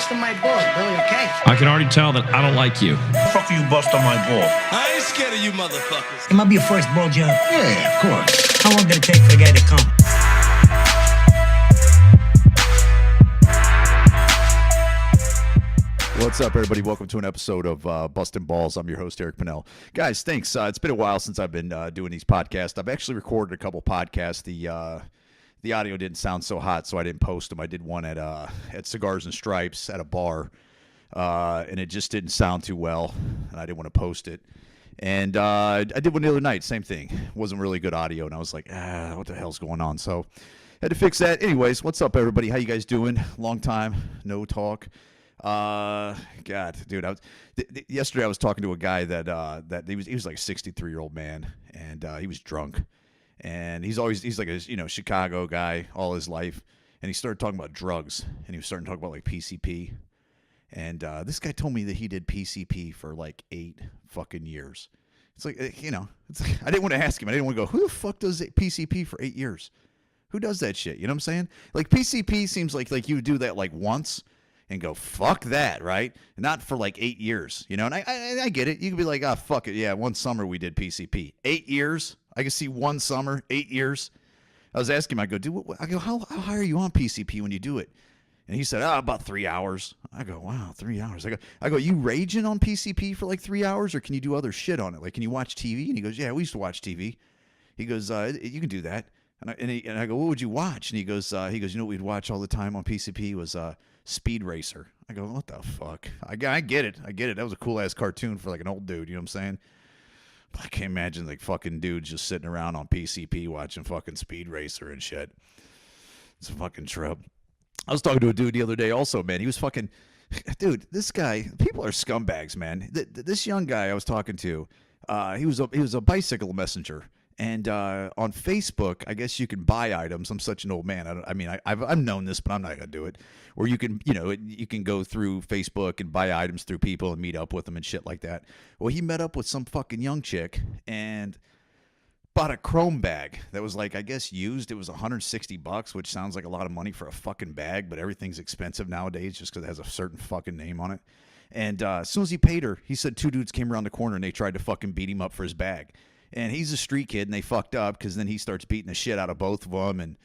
busting my balls, Billy, okay? I can already tell that I don't like you. Fuck you, bust on my ball. I ain't scared of you motherfuckers. It might be your first ball job. Yeah, of course. How long did it take for the guy to come? What's up, everybody? Welcome to an episode of Bustin' Balls. I'm your host, Eric Pennell. Guys, thanks. It's been a while since I've been doing these podcasts. I've actually recorded a couple podcasts. The audio didn't sound so hot, so I didn't post them. I did one at Cigars and Stripes at a bar, and it just didn't sound too well, and I didn't want to post it. And I did one the other night, same thing. It wasn't really good audio, and I was like, what the hell's going on? So had to fix that. Anyways, what's up, everybody? How you guys doing? Long time, no talk. God, dude, yesterday I was talking to a guy that he was like a 63-year-old man, and he was drunk, and he's like a Chicago guy all his life, and he started talking about drugs, and he was starting to talk about like PCP, and this guy told me that he did PCP for like 8 fucking years. It's like, it's like, I didn't want to ask him. I didn't want to go, who the fuck does PCP for 8 years? Who does that shit? You know what I'm saying? Like PCP seems like you would do that like once and go, fuck that, right? Not for like 8 years, and I get it. You could be like, fuck it. Yeah, one summer we did PCP. 8 years? I can see one summer, 8 years. I was asking him, I go, dude, how high are you on PCP when you do it? And he said, about 3 hours. I go, wow, 3 hours. I go, you raging on PCP for like 3 hours, or can you do other shit on it? Like, can you watch TV? And he goes, yeah, we used to watch TV. He goes, you can do that. And I go, what would you watch? And he goes, you know what we'd watch all the time on PCP was Speed Racer. I go, what the fuck? I get it. That was a cool ass cartoon for like an old dude. You know what I'm saying? But I can't imagine like fucking dudes just sitting around on PCP watching fucking Speed Racer and shit. It's a fucking trip. I was talking to a dude the other day also, man. He was fucking, dude, this guy, people are scumbags, man. This young guy I was talking to, he was a bicycle messenger. And on Facebook, I guess you can buy items. I'm such an old man. I've known this, but I'm not gonna do it. Where you can, you can go through Facebook and buy items through people and meet up with them and shit like that. Well, he met up with some fucking young chick and bought a Chrome bag that was like, I guess used. It was $160, which sounds like a lot of money for a fucking bag, but everything's expensive nowadays just because it has a certain fucking name on it. And as soon as he paid her, he said 2 dudes came around the corner and they tried to fucking beat him up for his bag. And he's a street kid, and they fucked up because then he starts beating the shit out of both of them. And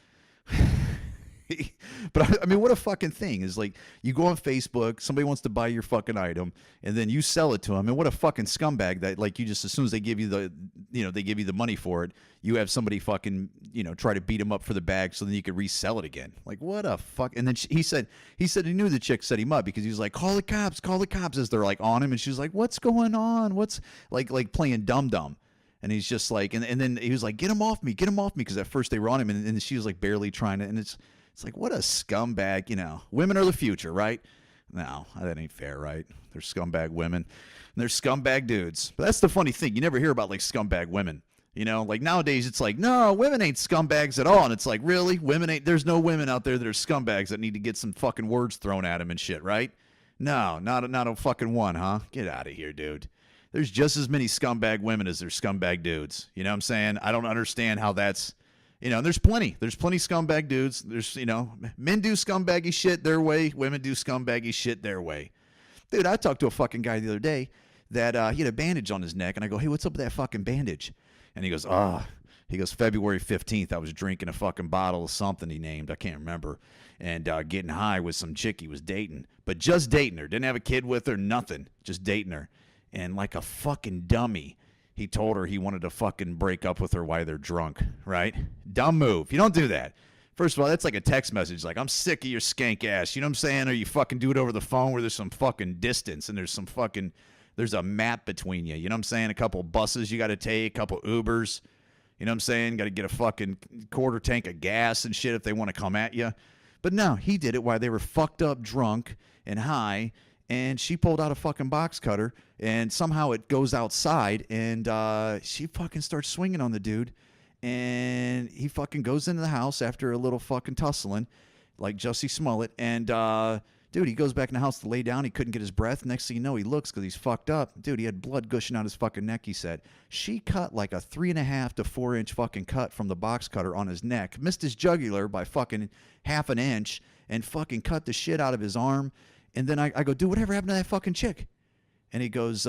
but I mean, what a fucking thing is like you go on Facebook, somebody wants to buy your fucking item, and then you sell it to them. And what a fucking scumbag that like you just as soon as they give you the money for it, you have somebody fucking try to beat him up for the bag so then you could resell it again. Like what a fuck. And then he said he knew the chick set him up because he was like, call the cops as they're like on him, and she was like, what's going on? What's like playing dumb. And he's just like, and then he was like, get him off me, because at first they were on him, and she was like barely trying to, and it's like, what a scumbag, women are the future, right? No, that ain't fair, right? They're scumbag women, and they're scumbag dudes. But that's the funny thing, you never hear about like scumbag women, like nowadays it's like, no, women ain't scumbags at all, and it's like, really? There's no women out there that are scumbags that need to get some fucking words thrown at them and shit, right? No, not a fucking one, huh? Get out of here, dude. There's just as many scumbag women as there's scumbag dudes. You know what I'm saying? I don't understand how that's, there's plenty scumbag dudes. There's, men do scumbaggy shit their way. Women do scumbaggy shit their way. Dude, I talked to a fucking guy the other day that he had a bandage on his neck. And I go, hey, what's up with that fucking bandage? And he goes, February 15th, I was drinking a fucking bottle of something he named. I can't remember. And getting high with some chick he was dating. But just dating her. Didn't have a kid with her, nothing. Just dating her. And like a fucking dummy, he told her he wanted to fucking break up with her while they're drunk, right? Dumb move. You don't do that. First of all, that's like a text message. Like, I'm sick of your skank ass. You know what I'm saying? Or you fucking do it over the phone where there's some fucking distance and there's a map between you. You know what I'm saying? A couple buses you got to take, a couple Ubers. You know what I'm saying? Got to get a fucking quarter tank of gas and shit if they want to come at you. But no, he did it while they were fucked up, drunk, and high. And she pulled out a fucking box cutter, and somehow it goes outside, and she fucking starts swinging on the dude, and he fucking goes into the house after a little fucking tussling, like Jussie Smollett, and dude, he goes back in the house to lay down. He couldn't get his breath. Next thing you know, he looks because he's fucked up. Dude, he had blood gushing out his fucking neck, he said. She cut like a 3.5 to 4 inch fucking cut from the box cutter on his neck, missed his jugular by fucking half an inch, and fucking cut the shit out of his arm. And then I go, dude, whatever happened to that fucking chick? And he goes,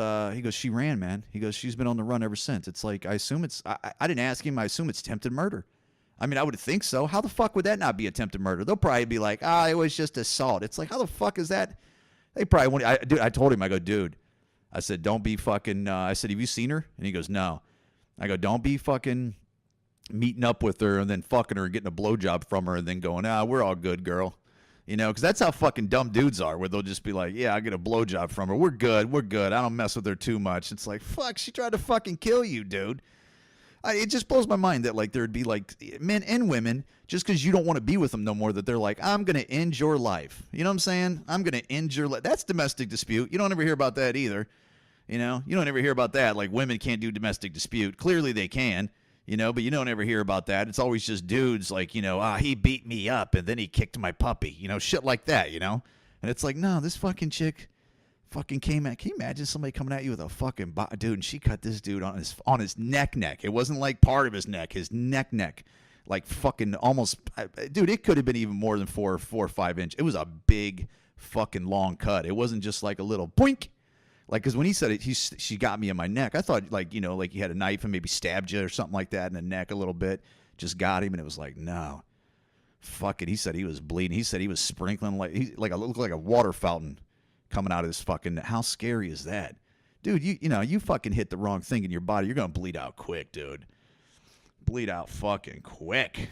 she ran, man. He goes, she's been on the run ever since. It's like, I assume I didn't ask him. I assume it's attempted murder. I mean, I would think so. How the fuck would that not be attempted murder? They'll probably be like, it was just assault. It's like, how the fuck is that? They probably won't. I told him, I go, dude, I said, don't be fucking, I said, have you seen her? And he goes, no. I go, don't be fucking meeting up with her and then fucking her and getting a blowjob from her and then going, we're all good, girl. You know, because that's how fucking dumb dudes are, where they'll just be like, yeah, I get a blowjob from her. We're good. I don't mess with her too much. It's like, fuck, she tried to fucking kill you, dude. It just blows my mind that, like, there'd be, like, men and women, just because you don't want to be with them no more, that they're like, I'm going to end your life. You know what I'm saying? I'm going to end your life. That's domestic dispute. You don't ever hear about that either. You know? You don't ever hear about that. Like, women can't do domestic dispute. Clearly they can. You know, but you don't ever hear about that. It's always just dudes like, you know, he beat me up and then he kicked my puppy. You know, shit like that, you know? And it's like, no, this fucking chick fucking came at. Can you imagine somebody coming at you with a fucking dude? And she cut this dude on his neck. It wasn't like part of his neck. Like fucking almost, dude, it could have been even more than 4 or 5 inch. It was a big fucking long cut. It wasn't just like a little boink. Like, because when he said it, she got me in my neck. I thought, like, you know, like he had a knife and maybe stabbed you or something like that in the neck a little bit. Just got him, and it was like, no. Fuck it. He said he was bleeding. He said he was sprinkling it looked like a water fountain coming out of his fucking. How scary is that? Dude, you know, you fucking hit the wrong thing in your body. You're going to bleed out quick, dude. Bleed out fucking quick.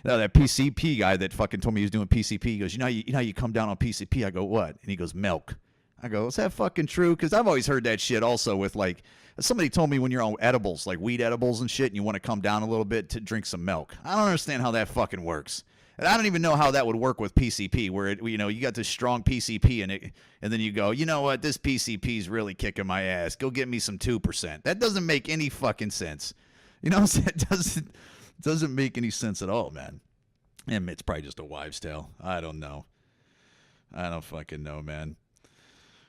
Now, that PCP guy that fucking told me he was doing PCP, he goes, you know how you come down on PCP? I go, what? And he goes, milk. I go, is that fucking true? Because I've always heard that shit also with, like, somebody told me when you're on edibles, like weed edibles and shit, and you want to come down a little bit to drink some milk. I don't understand how that fucking works. And I don't even know how that would work with PCP, where, you know, you got this strong PCP in it, and then you go, you know what, this PCP's really kicking my ass. Go get me some 2%. That doesn't make any fucking sense. You know what I'm saying? It doesn't make any sense at all, man. And it's probably just a wives' tale. I don't know. I don't fucking know, man.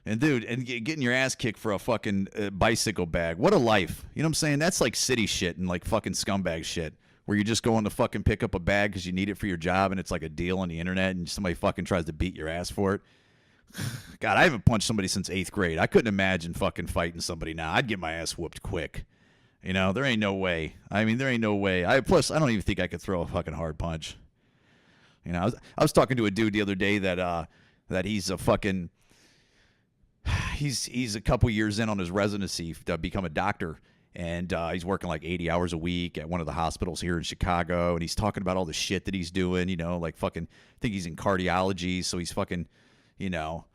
And, dude, and getting your ass kicked for a fucking bicycle bag. What a life. You know what I'm saying? That's like city shit and like fucking scumbag shit, where you're just going to fucking pick up a bag because you need it for your job and it's like a deal on the internet and somebody fucking tries to beat your ass for it. God, I haven't punched somebody since 8th grade. I couldn't imagine fucking fighting somebody now. I'd get my ass whooped quick. You know, there ain't no way. I mean, there ain't no way. Plus, I don't even think I could throw a fucking hard punch. You know, I was talking to a dude the other day that he's a fucking... He's a couple years in on his residency to become a doctor, and he's working like 80 hours a week at one of the hospitals here in Chicago, and he's talking about all the shit that he's doing, you know, like fucking, I think he's in cardiology, so he's fucking, you know,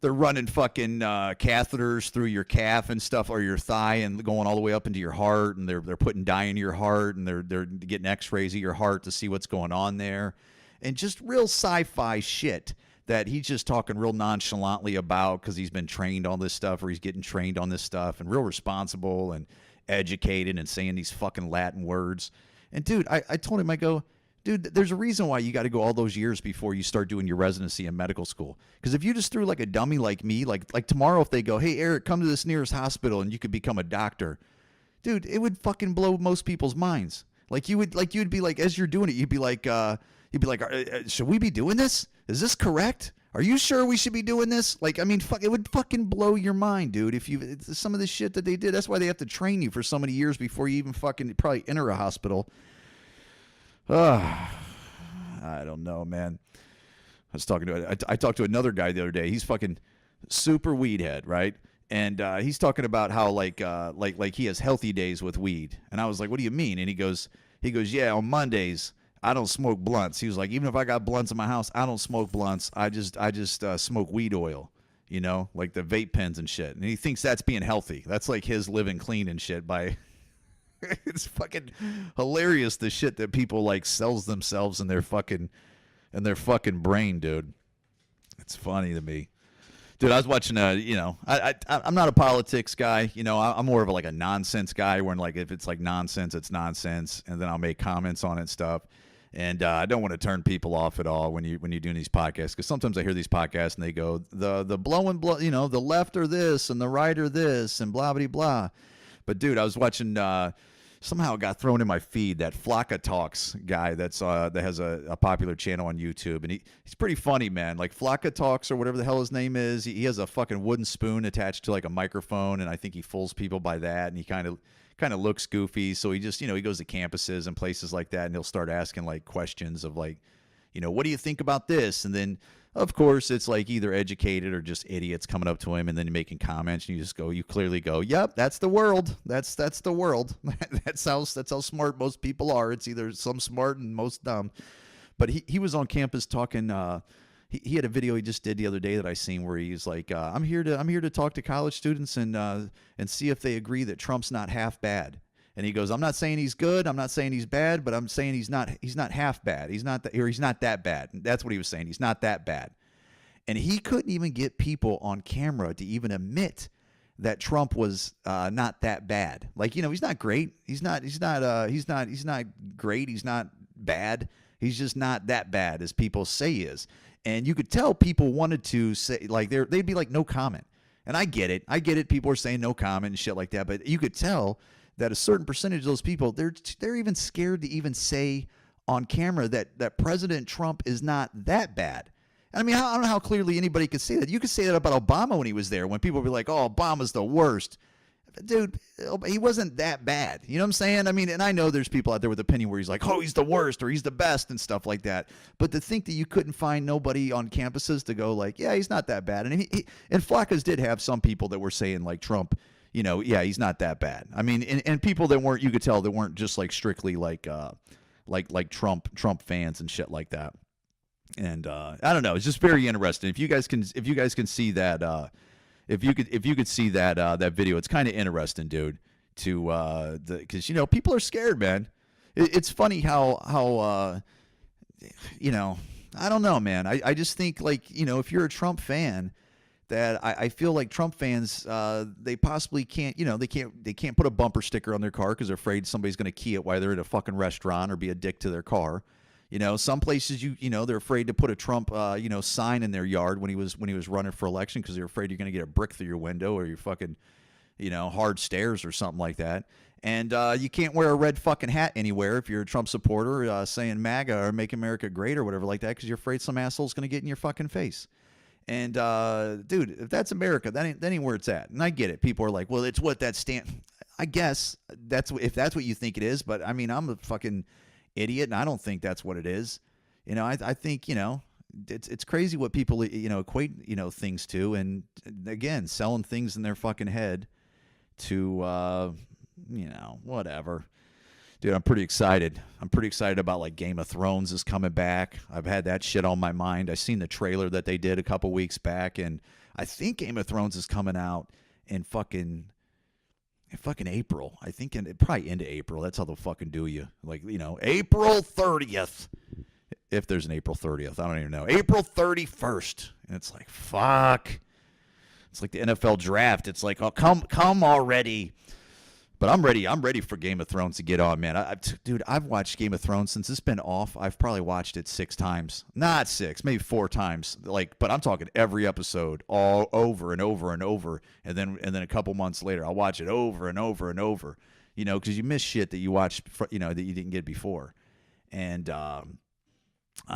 they're running fucking catheters through your calf and stuff, or your thigh, and going all the way up into your heart, and they're putting dye in your heart, and they're getting x-rays of your heart to see what's going on there, and just real sci-fi shit that he's just talking real nonchalantly about because he's been trained on this stuff, or he's getting trained on this stuff, and real responsible and educated and saying these fucking Latin words. And, dude, I told him, I go, dude, there's a reason why you got to go all those years before you start doing your residency in medical school. Because if you just threw like a dummy like me, like tomorrow if they go, hey, Eric, come to this nearest hospital and you could become a doctor, dude, it would fucking blow most people's minds. You'd be like, as you're doing it, you'd be like, should we be doing this? Is this correct? Are you sure we should be doing this? Like, I mean, it would fucking blow your mind, dude. It's some of the shit that they did. That's why they have to train you for so many years before you even fucking probably enter a hospital. I don't know, man. I talked to another guy the other day. He's fucking super weed head, right? And he's talking about how like he has healthy days with weed. And I was like, what do you mean? And he goes, yeah, on Mondays I don't smoke blunts. He was like, even if I got blunts in my house, I don't smoke blunts. I just smoke weed oil, you know, like the vape pens and shit. And he thinks that's being healthy. That's like his living clean and shit. It's fucking hilarious, the shit that people like sells themselves in their fucking brain, dude. It's funny to me. Dude, I was watching, I'm not a politics guy. You know, I'm more of a nonsense guy where, like, if it's like nonsense, it's nonsense. And then I'll make comments on it and stuff. And I don't want to turn people off at all when you're doing these podcasts. Because sometimes I hear these podcasts and they go, the blow, you know, the left are this and the right are this and blah, blah, blah. But, dude, I was watching somehow it got thrown in my feed, that Flocka Talks guy that has a popular channel on YouTube, and he's pretty funny, man. Like Flocka Talks or whatever the hell his name is. He has a fucking wooden spoon attached to like a microphone, and I think he fools people by that, and he kind of looks goofy. So he just, he goes to campuses and places like that, and he'll start asking like questions of like, what do you think about this? And then of course it's like either educated or just idiots coming up to him and then making comments, and you clearly go, yep, that's the world. That's the world. that's how smart most people are. It's either some smart and most dumb. But he was on campus talking. He had a video he just did the other day that I seen where he's like, I'm here to talk to college students and see if they agree that Trump's not half bad. And he goes, I'm not saying he's good, I'm not saying he's bad, but I'm saying he's not half bad. He's not that bad. That's what he was saying. He's not that bad. And he couldn't even get people on camera to even admit that Trump was not that bad. Like, he's not great. He's not great. He's not bad. He's just not that bad as people say he is. And you could tell people wanted to say, like, they'd be like, no comment. And I get it. People are saying no comment and shit like that. But you could tell that a certain percentage of those people, they're even scared to even say on camera that President Trump is not that bad. I mean, I don't know how clearly anybody could say that. You could say that about Obama when he was there, when people would be like, oh, Obama's the worst. Dude, he wasn't that bad. You know what I'm saying? I mean, and I know there's people out there with opinion where he's like, oh, he's the worst or he's the best and stuff like that. But to think that you couldn't find nobody on campuses to go like, yeah, he's not that bad. And and Flacco's did have some people that were saying like Trump, yeah, he's not that bad. I mean, and people that weren't, you could tell that weren't just like strictly like Trump fans and shit like that. And I don't know, it's just very interesting. If you guys can see that, if you could see that video, it's kind of interesting, dude. Because people are scared, man. It's funny how I don't know, man. I just think like if you're a Trump fan, that I feel like Trump fans, they possibly can't, they can't put a bumper sticker on their car because they're afraid somebody's going to key it while they're at a fucking restaurant or be a dick to their car. Some places they're afraid to put a Trump sign in their yard when he was running for election because they're afraid you're going to get a brick through your window or your fucking hard stairs or something like that. And you can't wear a red fucking hat anywhere if you're a Trump supporter saying MAGA or Make America Great or whatever like that because you're afraid some asshole's going to get in your fucking face. And dude, if that's America, that ain't where it's at. And I get it. People are like, well, it's what that stand. I guess if that's what you think it is. But I mean, I'm a fucking idiot, and I don't think that's what it is. I think it's crazy what people equate things to, and again, selling things in their fucking head to whatever. Dude, I'm pretty excited. I'm pretty excited about like Game of Thrones is coming back. I've had that shit on my mind. I seen the trailer that they did a couple weeks back, and I think Game of Thrones is coming out in fucking April. I think probably into April. That's how they'll fucking do you. Like, April 30th. If there's an April 30th. I don't even know. April 31st. And it's like, fuck. It's like the NFL draft. It's like, oh, come already. But I'm ready. I'm ready for Game of Thrones to get on, man. Dude, I've watched Game of Thrones since it's been off. I've probably watched it 6 times. Not 6, maybe 4 times. But I'm talking every episode all over and over and over. And then a couple months later, I'll watch it over and over and over. Because you miss shit that you watched, that you didn't get before. And I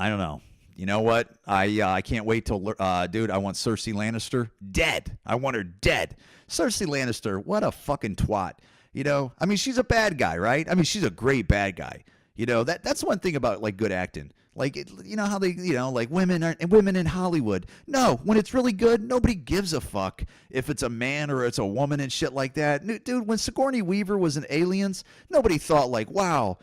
don't know. You know what? I can't wait till, dude, I want Cersei Lannister dead. I want her dead. Cersei Lannister, what a fucking twat. I mean, she's a bad guy, right? I mean, she's a great bad guy. That's one thing about like good acting. Like, how they, like women in Hollywood. No, when it's really good, nobody gives a fuck if it's a man or it's a woman and shit like that. Dude, when Sigourney Weaver was in Aliens, nobody thought like, wow,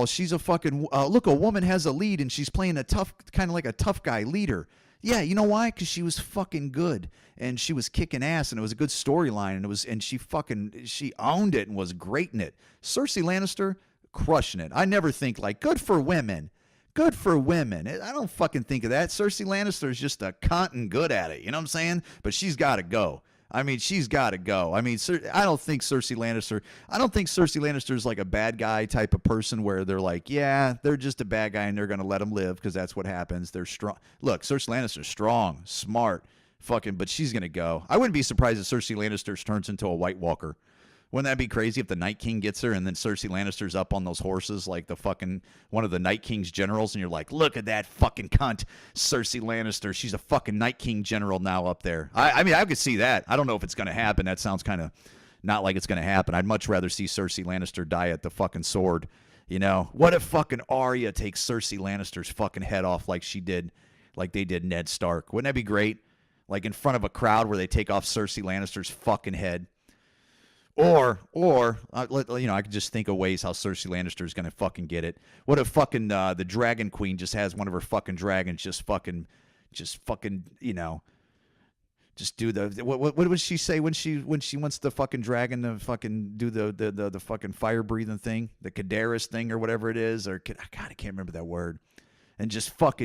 she's a fucking, look, a woman has a lead and she's playing a tough, kind of like a tough guy leader. Yeah, you know why? Because she was fucking good, and she was kicking ass, and it was a good storyline, and she owned it and was great in it. Cersei Lannister, crushing it. I never think like good for women. I don't fucking think of that. Cersei Lannister is just a cunt and good at it. You know what I'm saying? But she's got to go. I mean, she's got to go. I mean, I don't think Cersei Lannister is like a bad guy type of person where they're like, yeah, they're just a bad guy and they're going to let him live because that's what happens. They're strong. Look, Cersei Lannister's strong, smart, fucking, but she's going to go. I wouldn't be surprised if Cersei Lannister turns into a White Walker Wouldn't that be crazy if the Night King gets her and then Cersei Lannister's up on those horses like the fucking one of the Night King's generals, and you're like, look at that fucking cunt, Cersei Lannister. She's a fucking Night King general now up there. I mean, I could see that. I don't know if it's going to happen. That sounds kind of not like it's going to happen. I'd much rather see Cersei Lannister die at the fucking sword. You know, what if fucking Arya takes Cersei Lannister's fucking head off like they did Ned Stark? Wouldn't that be great? Like in front of a crowd where they take off Cersei Lannister's fucking head. Or I could just think of ways how Cersei Lannister is going to fucking get it. What if fucking the Dragon Queen just has one of her fucking dragons just fucking, just do the what would she say when she wants the fucking dragon to fucking do the fucking fire breathing thing, the Kadaris thing or whatever it is, or God, I can't remember that word, and just toast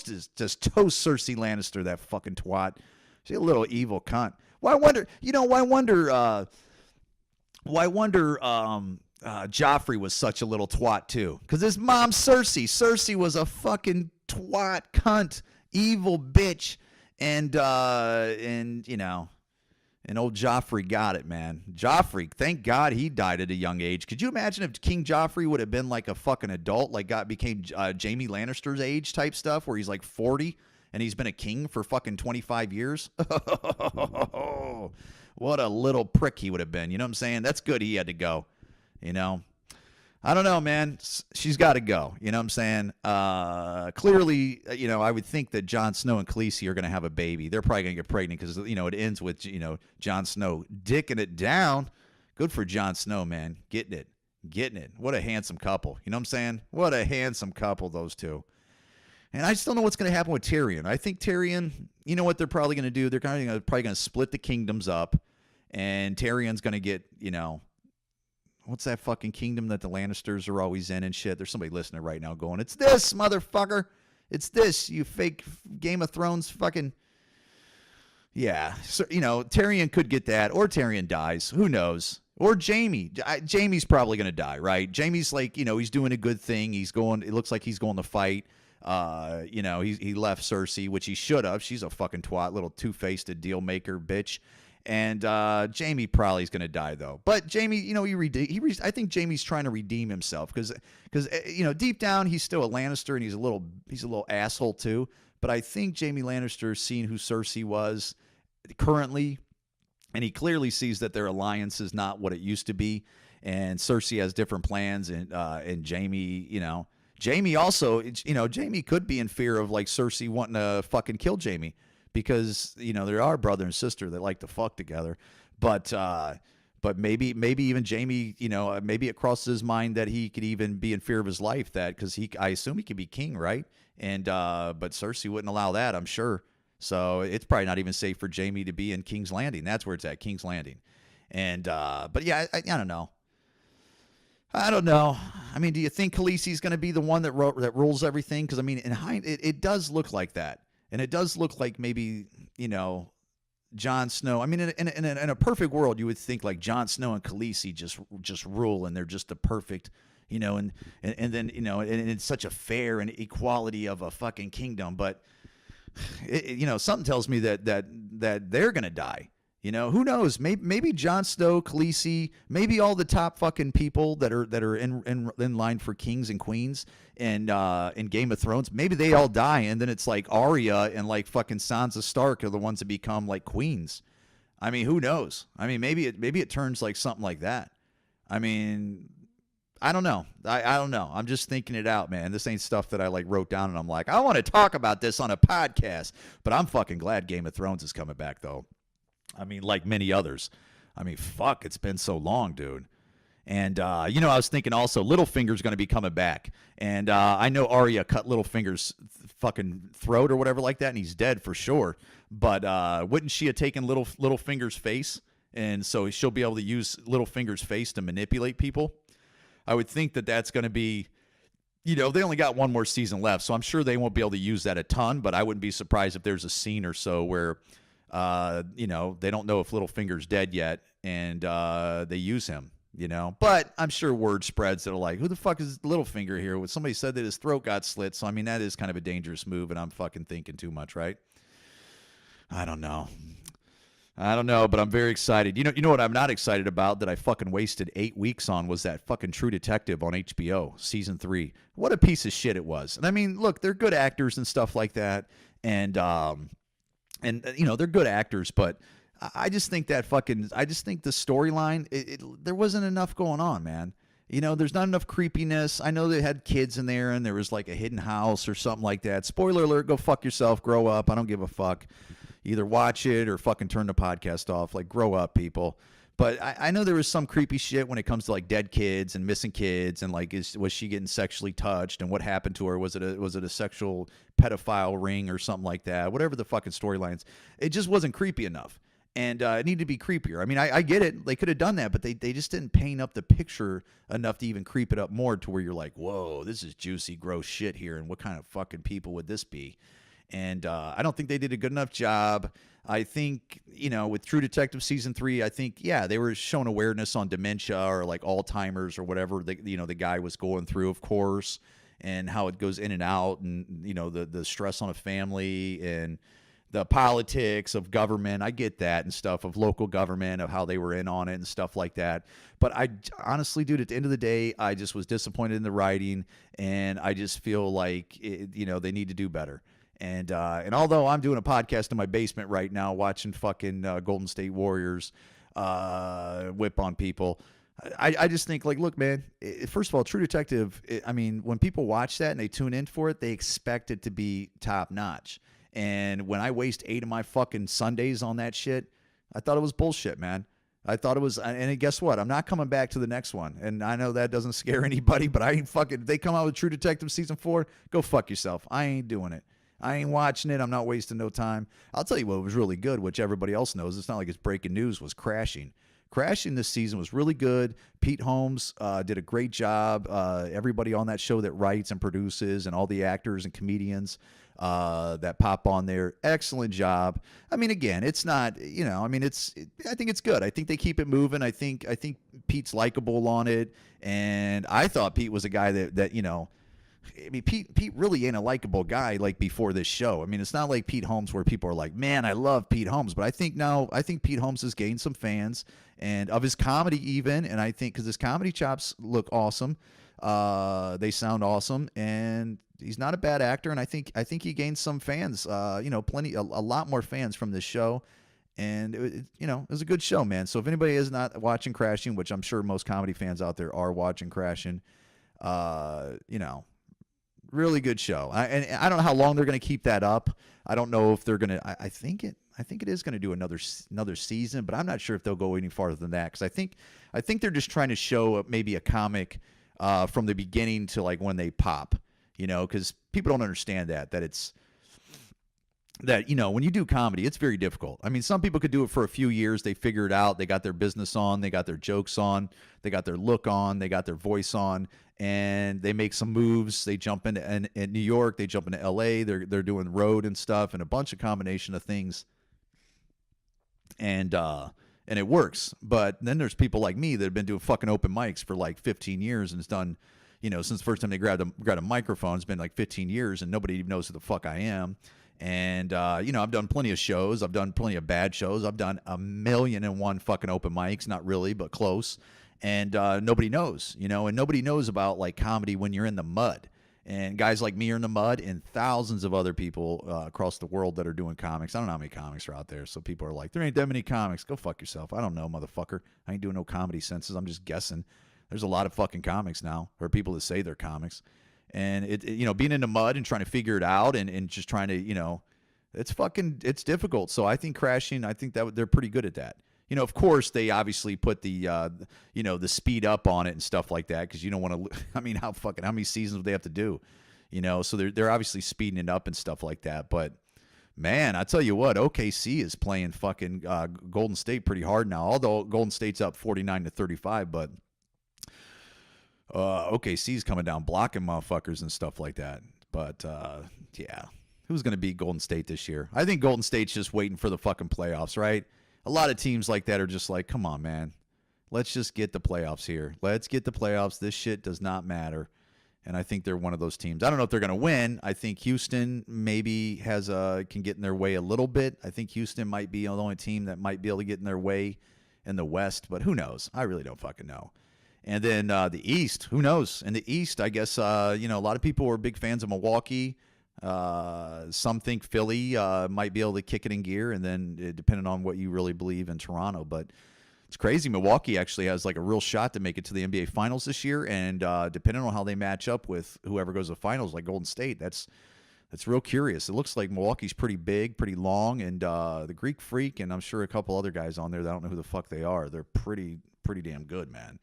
Cersei Lannister, that fucking twat. She's a little evil cunt. Why wonder Joffrey was such a little twat too? Because his mom Cersei was a fucking twat, cunt, evil bitch, and old Joffrey got it, man. Joffrey, thank God he died at a young age. Could you imagine if King Joffrey would have been like a fucking adult, like became Jaime Lannister's age type stuff, where he's like 40 and he's been a king for fucking 25 years? What a little prick he would have been. You know what I'm saying? That's good he had to go. You know? I don't know, man. She's got to go. You know what I'm saying? Clearly, I would think that Jon Snow and Khaleesi are going to have a baby. They're probably going to get pregnant because, it ends with, Jon Snow dicking it down. Good for Jon Snow, man. Getting it. What a handsome couple. You know what I'm saying? What a handsome couple, those two. And I just don't know what's going to happen with Tyrion. I think Tyrion, you know what they're probably going to do? They're probably going to split the kingdoms up, and Tyrion's going to get, what's that fucking kingdom that the Lannisters are always in and shit? There's somebody listening right now going, it's this, motherfucker. It's this, you fake Game of Thrones fucking... Yeah. So, Tyrion could get that, or Tyrion dies. Who knows? Or Jaime. Jaime's probably going to die, right? Jaime's like, he's doing a good thing. It looks like he's going to fight. He left Cersei, which he should have. She's a fucking twat, little two-faced deal maker bitch. And Jaime probably is going to die though. But Jaime, I think Jaime's trying to redeem himself because deep down he's still a Lannister and he's a little asshole too. But I think Jaime Lannister, seeing who Cersei was currently, and he clearly sees that their alliance is not what it used to be, and Cersei has different plans, and Jaime, Jaime also, Jaime could be in fear of like Cersei wanting to fucking kill Jaime because, they are brother and sister that like to fuck together. But maybe even Jaime, maybe it crosses his mind that he could even be in fear of his life because I assume he could be king, right? And, but Cersei wouldn't allow that, I'm sure. So it's probably not even safe for Jaime to be in King's Landing. That's where it's at, King's Landing. And, but yeah, I don't know. I don't know. I mean, do you think Khaleesi's going to be the one that rules everything? Because, I mean, it does look like that. And it does look like maybe, Jon Snow. I mean, in a perfect world, you would think like Jon Snow and Khaleesi just rule, and they're just the perfect, and then, and it's such a fair and equality of a fucking kingdom. But, something tells me that they're going to die. Who knows? Maybe Jon Snow, Khaleesi, maybe all the top fucking people that are in line for kings and queens and in Game of Thrones. Maybe they all die, and then it's like Arya and like fucking Sansa Stark are the ones that become like queens. I mean, who knows? I mean, maybe it turns like something like that. I mean, I don't know. I don't know. I'm just thinking it out, man. This ain't stuff that I like wrote down and I'm like, I want to talk about this on a podcast. But I'm fucking glad Game of Thrones is coming back though. I mean, like many others. I mean, fuck, it's been so long, dude. And, I was thinking also Littlefinger's going to be coming back. And I know Arya cut Littlefinger's fucking throat or whatever like that, and he's dead for sure. But wouldn't she have taken Littlefinger's face? And so she'll be able to use Littlefinger's face to manipulate people. I would think that that's going to be, they only got one more season left, so I'm sure they won't be able to use that a ton. But I wouldn't be surprised if there's a scene or so where they don't know if Littlefinger's dead yet, and they use him, But I'm sure word spreads that are like, who the fuck is Littlefinger here? Well, somebody said that his throat got slit, so I mean, that is kind of a dangerous move, and I'm fucking thinking too much, right? I don't know. I don't know, but I'm very excited. You know what I'm not excited about that I fucking wasted 8 weeks on was that fucking True Detective on HBO, season 3. What a piece of shit it was. And I mean, look, they're good actors and stuff like that. And they're good actors, but I just think the storyline, there wasn't enough going on, man. There's not enough creepiness. I know they had kids in there and there was like a hidden house or something like that. Spoiler alert, go fuck yourself, grow up. I don't give a fuck. Either watch it or fucking turn the podcast off. Like, grow up, people. But I know there was some creepy shit when it comes to like dead kids and missing kids and like was she getting sexually touched and what happened to her? Was it a sexual pedophile ring or something like that? Whatever the fucking storylines, it just wasn't creepy enough. And it needed to be creepier. I mean, I get it. They could have done that, but they just didn't paint up the picture enough to even creep it up more to where you're like, whoa, this is juicy, gross shit here. And what kind of fucking people would this be? And I don't think they did a good enough job. I think, with True Detective season 3, I think, yeah, they were showing awareness on dementia or like Alzheimer's or whatever the guy was going through, of course, and how it goes in and out and, the stress on a family and the politics of government. I get that and stuff, of local government, of how they were in on it and stuff like that. But I honestly, dude, at the end of the day, I just was disappointed in the writing, and I just feel like, they need to do better. And although I'm doing a podcast in my basement right now, watching fucking Golden State Warriors whip on people, I just think, like, look, man, first of all, True Detective, when people watch that and they tune in for it, they expect it to be top notch. And when I waste 8 of my fucking Sundays on that shit, I thought it was bullshit, man. I thought it was, and guess what? I'm not coming back to the next one. And I know that doesn't scare anybody, but I ain't fucking, if they come out with True Detective season 4, go fuck yourself. I ain't doing it. I ain't watching it. I'm not wasting no time. I'll tell you what was really good, which everybody else knows. It's not like it's breaking news, was Crashing. Crashing this season was really good. Pete Holmes did a great job. Everybody on that show that writes and produces and all the actors and comedians that pop on there, excellent job. I mean, again, it's not, I think it's good. I think they keep it moving. I think Pete's likable on it. And I thought Pete was a guy that Pete really ain't a likable guy like before this show. I mean, it's not like Pete Holmes where people are like, man, I love Pete Holmes. But I think Pete Holmes has gained some fans and of his comedy even. And I think because his comedy chops look awesome, they sound awesome, and he's not a bad actor. And I think he gained some fans, a lot more fans from this show. And it was a good show, man. So if anybody is not watching Crashing, which I'm sure most comedy fans out there are watching Crashing, really good show. And I don't know how long they're going to keep that up. I don't know if they're going to. I think it is going to do another season, but I'm not sure if they'll go any farther than that, because I think they're just trying to show maybe a comic from the beginning to like when they pop. Because people don't understand that it's. That, when you do comedy, it's very difficult. I mean, some people could do it for a few years. They figure it out. They got their business on. They got their jokes on. They got their look on. They got their voice on. And they make some moves. They jump into in New York. They jump into L.A. They're doing road and stuff and a bunch of combination of things. And it works. But then there's people like me that have been doing fucking open mics for like 15 years and it's done, since the first time they grabbed a microphone, it's been like 15 years and nobody even knows who the fuck I am. And, I've done plenty of shows. I've done plenty of bad shows. I've done 1,000,001 fucking open mics. Not really, but close. And nobody knows, and nobody knows about like comedy when you're in the mud. And guys like me are in the mud, and thousands of other people across the world that are doing comics. I don't know how many comics are out there. So people are like, there ain't that many comics. Go fuck yourself. I don't know, motherfucker. I ain't doing no comedy senses. I'm just guessing. There's a lot of fucking comics now, or people that say they're comics. And being in the mud and trying to figure it out and just trying to, it's difficult. So I think Crashing, I think that they're pretty good at that. Of course they obviously put the speed up on it and stuff like that, because you don't want to. I mean, how many seasons would they have to do? So they're obviously speeding it up and stuff like that. But man, I tell you what, OKC is playing fucking Golden State pretty hard now. Although Golden State's up 49-35, but. OKC's coming down blocking motherfuckers and stuff like that. But, yeah. Who's going to beat Golden State this year? I think Golden State's just waiting for the fucking playoffs, right? A lot of teams like that are just like, come on, man. Let's just get the playoffs here. Let's get the playoffs. This shit does not matter. And I think they're one of those teams. I don't know if they're going to win. I think Houston maybe can get in their way a little bit. I think Houston might be the only team that might be able to get in their way in the West, but who knows? I really don't fucking know. And then the East, who knows? In the East, I guess, a lot of people were big fans of Milwaukee. Some think Philly might be able to kick it in gear, and then depending on what you really believe in Toronto. But it's crazy. Milwaukee actually has like a real shot to make it to the NBA Finals this year, and depending on how they match up with whoever goes to the Finals, like Golden State, that's real curious. It looks like Milwaukee's pretty big, pretty long, and the Greek Freak, and I'm sure a couple other guys on there that I don't know who the fuck they are. They're pretty damn good, man.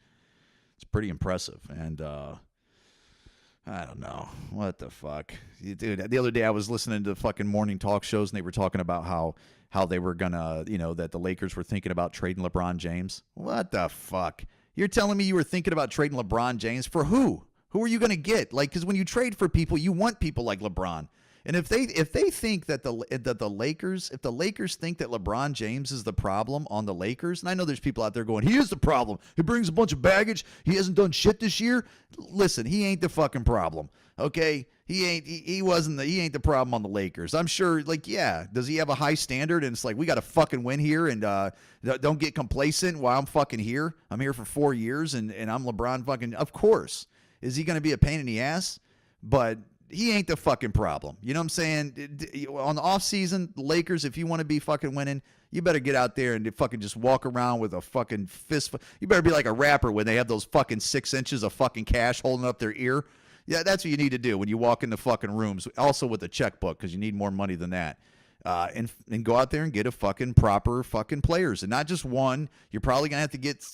It's pretty impressive, and I don't know. What the fuck? Dude, the other day I was listening to fucking morning talk shows, and they were talking about how they were going to, that the Lakers were thinking about trading LeBron James. What the fuck? You're telling me you were thinking about trading LeBron James for who? Who are you going to get? Like, because when you trade for people, you want people like LeBron. And if they think that the Lakers, if the Lakers think that LeBron James is the problem on the Lakers, and I know there's people out there going, he is the problem. He brings a bunch of baggage. He hasn't done shit this year. Listen, he ain't the fucking problem. Okay? He ain't the problem on the Lakers. I'm sure, like, yeah, does he have a high standard? And it's like, we got to fucking win here, and don't get complacent while I'm fucking here. I'm here for 4 years, and I'm LeBron fucking, of course. Is he going to be a pain in the ass? But he ain't the fucking problem. You know what I'm saying? On the offseason, the Lakers, if you want to be fucking winning, you better get out there and fucking just walk around with a fucking fist. You better be like a rapper when they have those fucking 6 inches of fucking cash holding up their ear. Yeah, that's what you need to do when you walk into fucking rooms, also with a checkbook, because you need more money than that. And go out there and get a fucking proper fucking players, and not just one. You're probably going to have to get,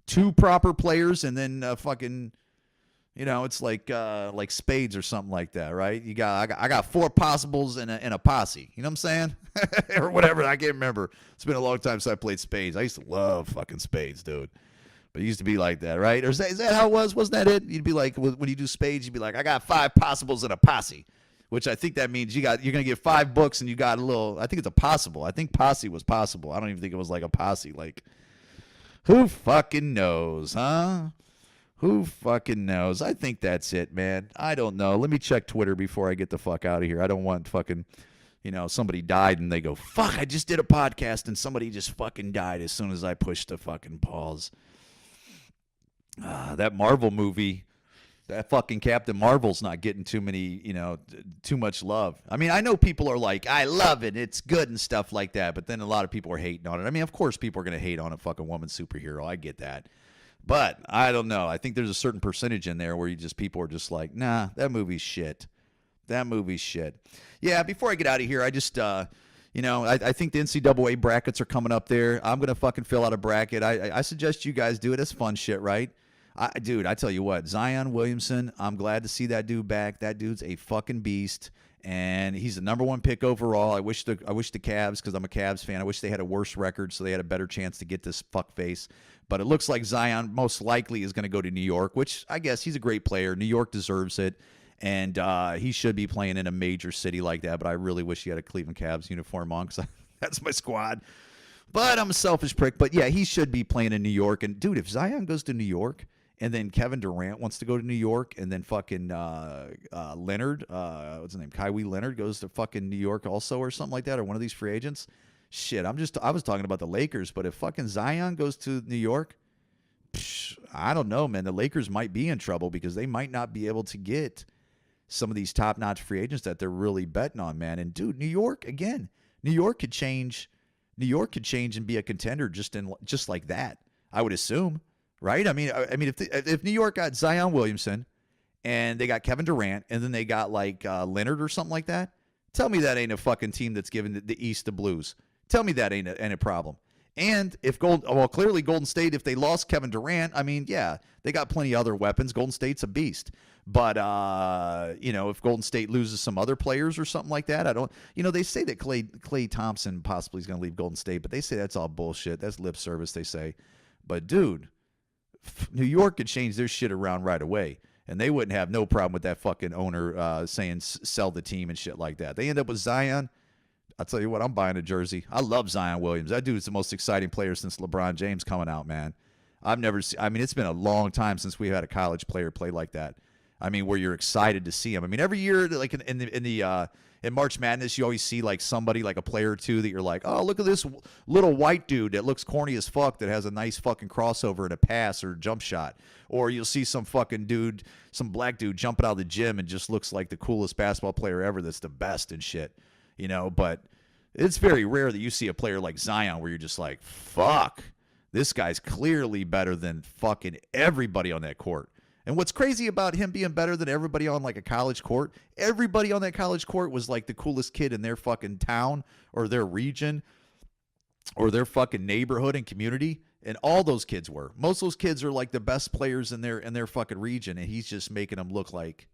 2 proper players, and then fucking... it's like spades or something like that, right? I got 4 possibles and a posse. You know what I'm saying? Or whatever. I can't remember. It's been a long time since I played spades. I used to love fucking spades, dude. But it used to be like that, right? Or is that how it was? Wasn't that it? You'd be like, when you do spades, you'd be like, I got 5 possibles and a posse, which I think that means you're gonna get 5 books and you got a little. I think it's a possible. I think posse was possible. I don't even think it was like a posse. Like, who fucking knows, huh? Who fucking knows? I think that's it, man. I don't know. Let me check Twitter before I get the fuck out of here. I don't want fucking, somebody died and they go, fuck, I just did a podcast and somebody just fucking died as soon as I pushed the fucking pause. That Marvel movie, that fucking Captain Marvel's not getting too much love. I mean, I know people are like, I love it, it's good and stuff like that, but then a lot of people are hating on it. I mean, of course people are going to hate on a fucking woman superhero. I get that. But I don't know. I think there's a certain percentage in there where people are just like, nah, that movie's shit. That movie's shit. Yeah, before I get out of here, I just, I think the NCAA brackets are coming up there. I'm going to fucking fill out a bracket. I suggest you guys do it. It's fun shit, right? Dude, I tell you what, Zion Williamson, I'm glad to see that dude back. That dude's a fucking beast. And he's the number 1 pick overall. I wish the Cavs, because I'm a Cavs fan, I wish they had a worse record so they had a better chance to get this fuckface. But it looks like Zion most likely is going to go to New York, which I guess he's a great player. New York deserves it. And he should be playing in a major city like that. But I really wish he had a Cleveland Cavs uniform on, because that's my squad. But I'm a selfish prick. But yeah, he should be playing in New York. And dude, if Zion goes to New York, and then Kevin Durant wants to go to New York, and then fucking Leonard, what's his name, Kawhi Leonard goes to fucking New York also, or something like that, or one of these free agents. Shit, I was talking about the Lakers, but if fucking Zion goes to New York, I don't know, man. The Lakers might be in trouble because they might not be able to get some of these top-notch free agents that they're really betting on, man. And dude, New York could change. New York could change and be a contender just like that, I would assume. Right? I mean, if New York got Zion Williamson and they got Kevin Durant and then they got like Leonard or something like that, tell me that ain't a fucking team that's giving the East the blues. Tell me that ain't a problem. And if clearly Golden State, if they lost Kevin Durant, I mean, yeah, they got plenty of other weapons. Golden State's a beast. But, if Golden State loses some other players or something like that, they say that Klay Thompson possibly is going to leave Golden State, but they say that's all bullshit. That's lip service, they say. But, dude, New York could change their shit around right away, and they wouldn't have no problem with that fucking owner saying sell the team and shit like that. They end up with Zion. I'll tell you what, I'm buying a jersey. I love Zion Williams. That dude's the most exciting player since LeBron James coming out, man. It's been a long time since we had a college player play like that. I mean, where you're excited to see him. I mean, every year, like in March Madness, you always see like somebody, like a player or two that you're like, oh, look at this little white dude that looks corny as fuck that has a nice fucking crossover and a pass or jump shot. Or you'll see some fucking dude, some black dude jumping out of the gym and just looks like the coolest basketball player ever that's the best and shit, you know. But it's very rare that you see a player like Zion where you're just like, fuck, this guy's clearly better than fucking everybody on that court. And what's crazy about him being better than everybody on like a college court, everybody on that college court was like the coolest kid in their fucking town or their region or their fucking neighborhood and community. And all those kids were. Most of those kids are like the best players in their fucking region. And he's just making them look like,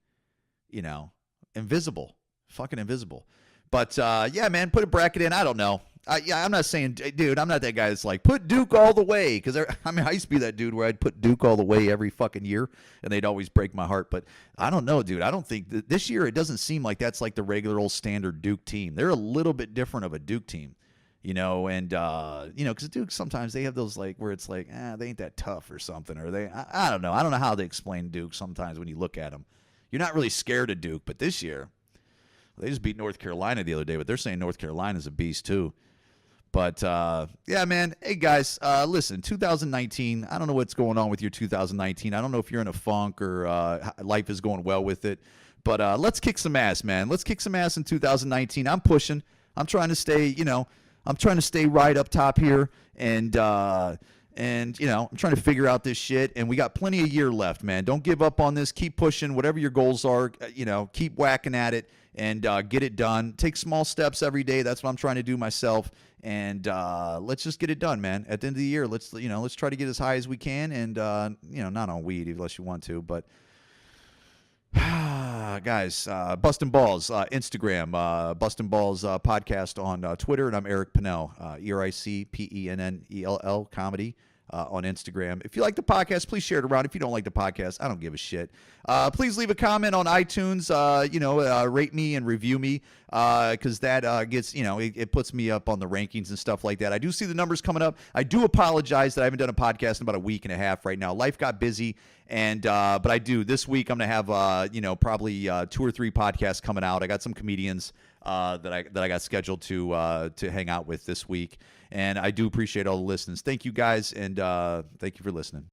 you know, invisible. Fucking invisible. But, yeah, man, put a bracket in. I don't know. I'm not saying, dude, I'm not that guy that's like, put Duke all the way. Because, I mean, I used to be that dude where I'd put Duke all the way every fucking year. And they'd always break my heart. But I don't know, dude. I don't think this year it doesn't seem like that's like the regular old standard Duke team. They're a little bit different of a Duke team. You know, and, you know, because Duke, sometimes they have those, like, where it's like, they ain't that tough or something. Or I don't know. I don't know how they explain Duke sometimes when you look at them. You're not really scared of Duke. But this year, they just beat North Carolina the other day. But they're saying North Carolina's a beast, too. But, yeah, man. Hey, guys, listen, 2019, I don't know what's going on with your 2019. I don't know if you're in a funk or life is going well with it. But let's kick some ass, man. Let's kick some ass in 2019. I'm pushing. I'm trying to stay, you know, I'm trying to stay right up top here, and you know, I'm trying to figure out this shit, and we got plenty of year left, man. Don't give up on this. Keep pushing. Whatever your goals are, you know, keep whacking at it and get it done. Take small steps every day. That's what I'm trying to do myself, and let's just get it done, man. At the end of the year, let's try to get as high as we can, and you know, not on weed unless you want to, but. Guys, Bustin' Balls, Instagram, Bustin' Balls podcast on Twitter, and I'm Eric Pennell, EricPennell, comedy on Instagram. If you like the podcast, please share it around. If you don't like the podcast, I don't give a shit. Please leave a comment on iTunes, you know, rate me and review me, because that gets, you know, it puts me up on the rankings and stuff like that. I do see the numbers coming up. I do apologize that I haven't done a podcast in about a week and a half right now. Life got busy. And but I do this week. I'm gonna have you know, probably 2 or 3 podcasts coming out. I got some comedians that I got scheduled to hang out with this week, and I do appreciate all the listens. Thank you guys, and thank you for listening.